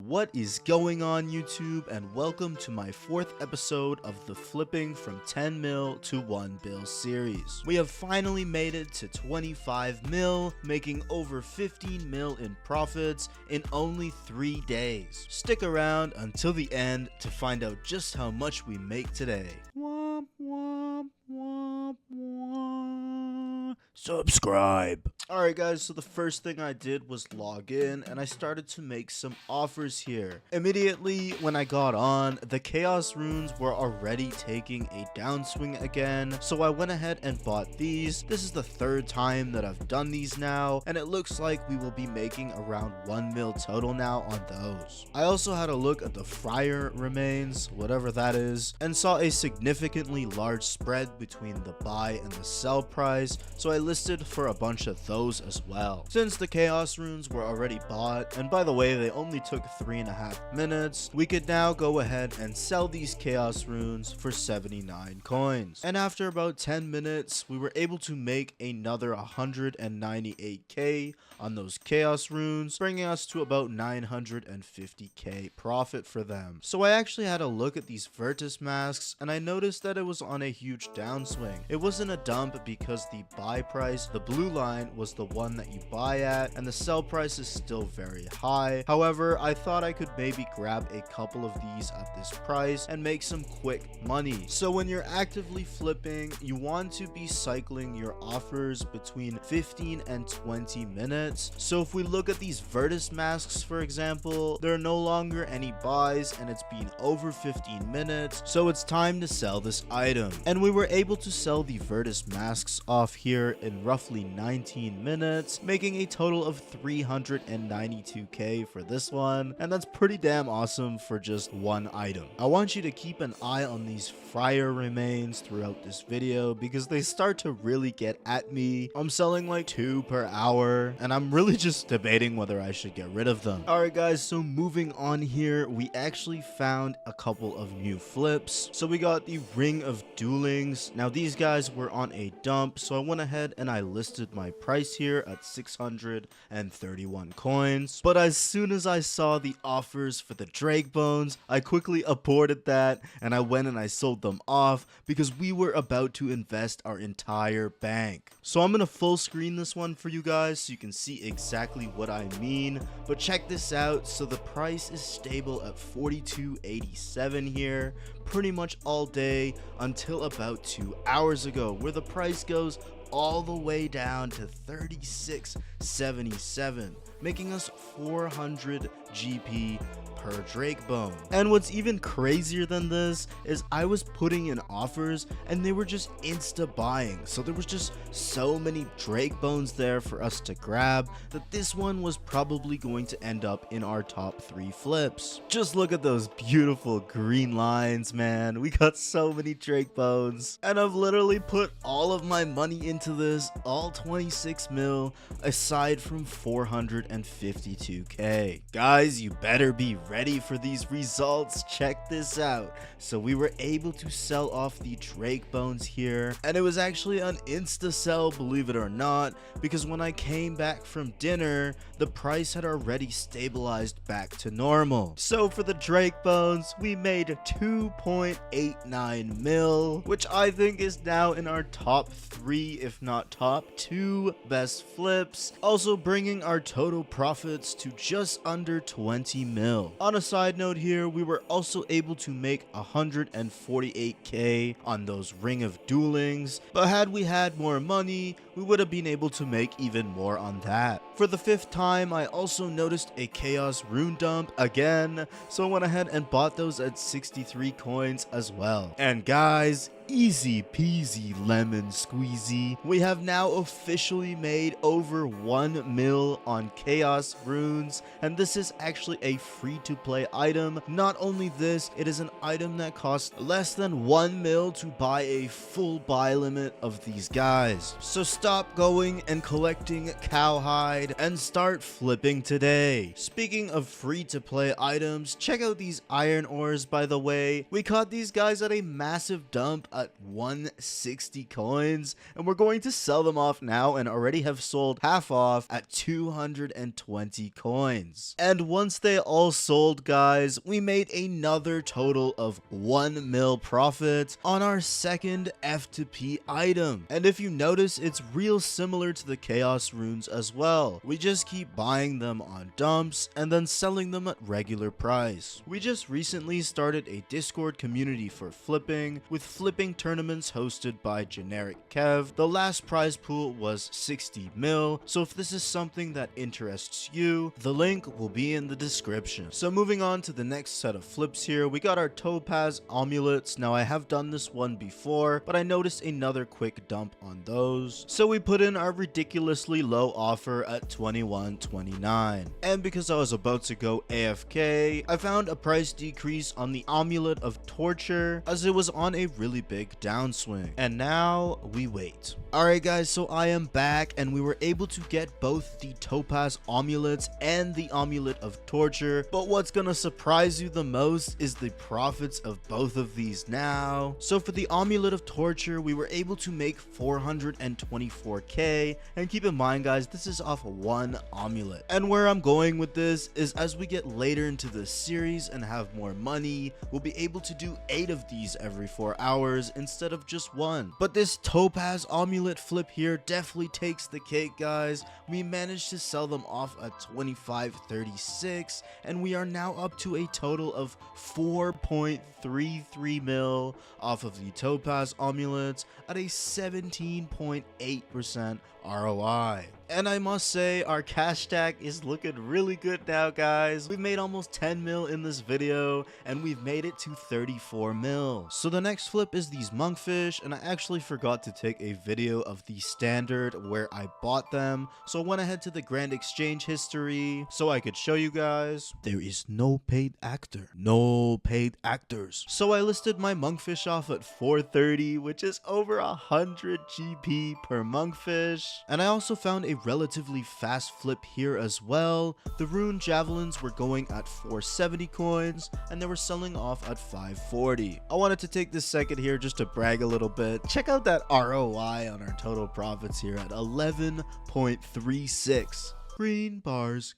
What is going on, YouTube, and welcome to my 4th episode of the Flipping from 10 mil to 1 bill series. We have finally made it to 25 mil, making over 15 mil in profits in only 3 days. Stick around until the end to find out just how much we make today. Womp, womp, womp, womp. Subscribe. Alright guys, so the first thing I did was log in and I started to make some offers here. Immediately when I got on, the Chaos Runes were already taking a downswing again, so I went ahead and bought these. This is the 3rd time that I've done these now, and it looks like we will be making around 1 mil total now on those. I also had a look at the Friar Remains, whatever that is, and saw a significantly large spread between the buy and the sell price, so I listed for a bunch of those as well. Since the Chaos Runes were already bought, and by the way they only took 3.5 minutes, we could now go ahead and sell these Chaos Runes for 79 coins. And after about 10 minutes, we were able to make another 198k on those Chaos Runes, bringing us to about 950k profit for them. So I actually had a look at these Virtus masks, and I noticed that it was on a huge downswing. It wasn't a dump because the buy price, the blue line, was the one that you buy at, and the sell price is still very high. However, I thought I could maybe grab a couple of these at this price and make some quick money. So when you're actively flipping, you want to be cycling your offers between 15 and 20 minutes. So if we look at these Virtus masks, for example, there are no longer any buys and it's been over 15 minutes, so it's time to sell this item. And we were able to sell the Virtus masks off here in roughly 19 minutes, making a total of 392k for this one, and that's pretty damn awesome for just one item. I want you to keep an eye on these Friar Remains throughout this video because they start to really get at me. I'm selling like 2 per hour and I'm really just debating whether I should get rid of them. Alright guys, so moving on here, we actually found a couple of new flips. So we got the Ring of Duelings. Now these guys were on a dump, so I went ahead and I listed my price here at 631 coins. But as soon as I saw the offers for the Drake Bones, I quickly aborted that and I went and I sold them off because we were about to invest our entire bank. So I'm gonna full screen this one for you guys so you can see exactly what I mean. But check this out. So the price is stable at 42.87 here pretty much all day until about 2 hours ago, where the price goes all the way down to 36.77, making us 400 GP per Drake Bone. And what's even crazier than this is I was putting in offers and they were just insta buying, so there was just so many Drake Bones there for us to grab that this one was probably going to end up in our top 3 flips. Just look at those beautiful green lines, man. We got so many Drake Bones, and I've literally put all of my money into this, all 26 mil aside from 452k. Guys, you better be ready for these results. Check this out. So we were able to sell off the Drake Bones here, and it was actually an insta sell, believe it or not, because when I came back from dinner, the price had already stabilized back to normal. So for the Drake Bones, we made 2.89 mil, which I think is now in our top 3, if not top 2 best flips, also bringing our total profits to just under 20 mil. On a side note here, we were also able to make 148k on those Ring of Duelings, but had we had more money, we would have been able to make even more on that. For the 5th time, I also noticed a Chaos Rune dump again, so I went ahead and bought those at 63 coins as well. And guys, easy peasy lemon squeezy, we have now officially made over 1 mil on Chaos Runes, and this is actually a free-to-play item. Not only this, it is an item that costs less than 1 mil to buy a full buy limit of these guys. So stop going and collecting cowhide and start flipping today. Speaking of free-to-play items, check out these iron ores, by the way. We caught these guys at a massive dump at 160 coins, and we're going to sell them off now and already have sold half off at 220 coins. And once they all sold, guys, we made another total of 1 mil profit on our second F2P item. And if you notice, it's real similar to the Chaos runes as well. We just keep buying them on dumps and then selling them at regular price. We just recently started a Discord community for flipping, with flipping tournaments hosted by Generic Kev. The last prize pool was 60 mil, so if this is something that interests you, the link will be in the description. So moving on to the next set of flips here, we got our Topaz amulets. Now I have done this one before, but I noticed another quick dump on those, so we put in our ridiculously low offer at 21.29. And because I was about to go AFK, I found a price decrease on the Amulet of Torture as it was on a really big downswing. And now we wait. Alright guys, so I am back and we were able to get both the Topaz amulets and the Amulet of Torture, but what's gonna surprise you the most is the profits of both of these now. So for the Amulet of Torture, we were able to make 424k, and keep in mind guys, this is off one amulet. And where I'm going with this is as we get later into the series and have more money, we'll be able to do 8 of these every 4 hours instead of just 1. But this Topaz amulet flip here definitely takes the cake guys. We managed to sell them off at 25.36, and we are now up to a total of 4.33 mil off of the Topaz amulets at a 17.8% ROI. And I must say, our cash stack is looking really good now guys. We've made almost 10 mil in this video and we've made it to 34 mil. So the next flip is these monkfish, and I actually forgot to take a video of the standard where I bought them, so I went ahead to the Grand Exchange history so I could show you guys. There is no paid actor, no paid actors. So I listed my monkfish off at 430, which is over 100 GP per monkfish. And I also found a relatively fast flip here as well. The rune javelins were going at 470 coins and they were selling off at 540. I wanted to take this second here just to brag a little bit. Check out that ROI on our total profits here at 11.36. Green bars,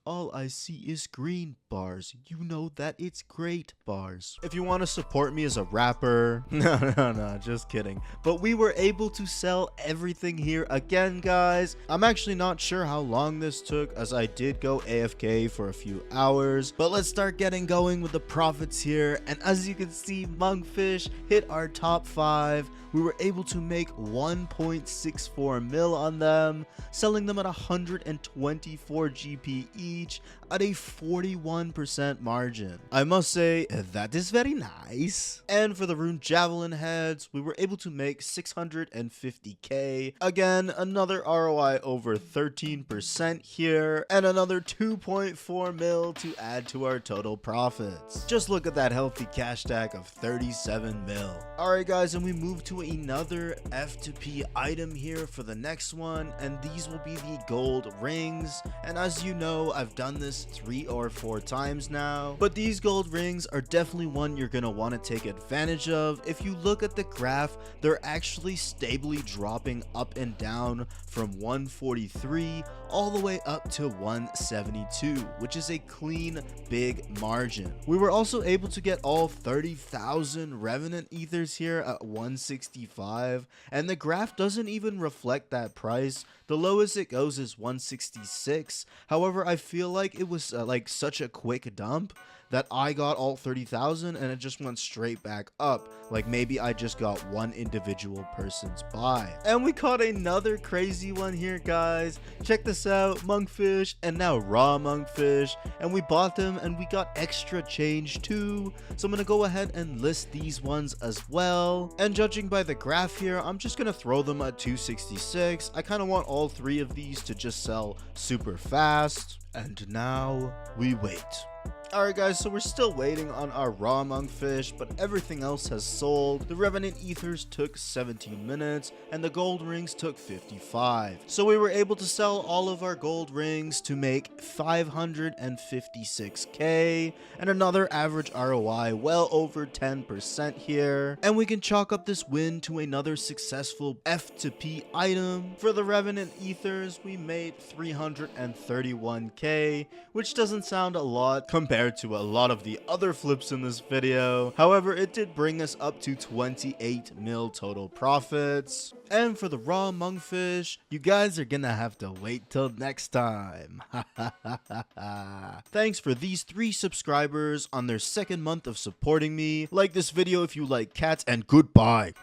all I see is green bars. You know that it's great bars. If you want to support me as a rapper, no, just kidding. But we were able to sell everything here again, guys. I'm actually not sure how long this took as I did go AFK for a few hours. But let's start getting going with the profits here. And as you can see, monkfish hit our top 5. We were able to make 1.64 mil on them, selling them at 124 GP each at a 41% margin. I must say, that is very nice. And for the rune javelin heads, we were able to make 650k. Again, another ROI over 13% here, and another 2.4 mil to add to our total profits. Just look at that healthy cash stack of 37 mil. Alright guys, and we move to another F2P item here for the next one, and these will be the gold rings. And as you know, I've done this 3 or 4 times now, but these gold rings are definitely one you're gonna want to take advantage of. If you look at the graph, they're actually stably dropping up and down from 143 all the way up to 172, which is a clean big margin. We were also able to get all 30,000 Revenant Ethers here at 165, and the graph doesn't even reflect that price. The lowest it goes is 166. However, I feel like it was like such a quick dump that I got all 30,000 and it just went straight back up. Like maybe I just got one individual person's buy. And we caught another crazy one here, guys. Check this out, monkfish and now raw monkfish, and we bought them and we got extra change too. So I'm gonna go ahead and list these ones as well. And judging by the graph here, I'm just gonna throw them at 266. I kind of want all 3 of these to just sell super fast. And now we wait. Alright guys, so we're still waiting on our raw monkfish, but everything else has sold. The Revenant Ethers took 17 minutes, and the gold rings took 55. So we were able to sell all of our gold rings to make 556k, and another average ROI well over 10% here. And we can chalk up this win to another successful F to P item. For the Revenant Ethers, we made 331k, which doesn't sound a lot compared to a lot of the other flips in this video. However, it did bring us up to 28 mil total profits. And for the raw monkfish, you guys are gonna have to wait till next time. Thanks for these 3 subscribers on their second month of supporting me. Like this video if you like cats, and goodbye.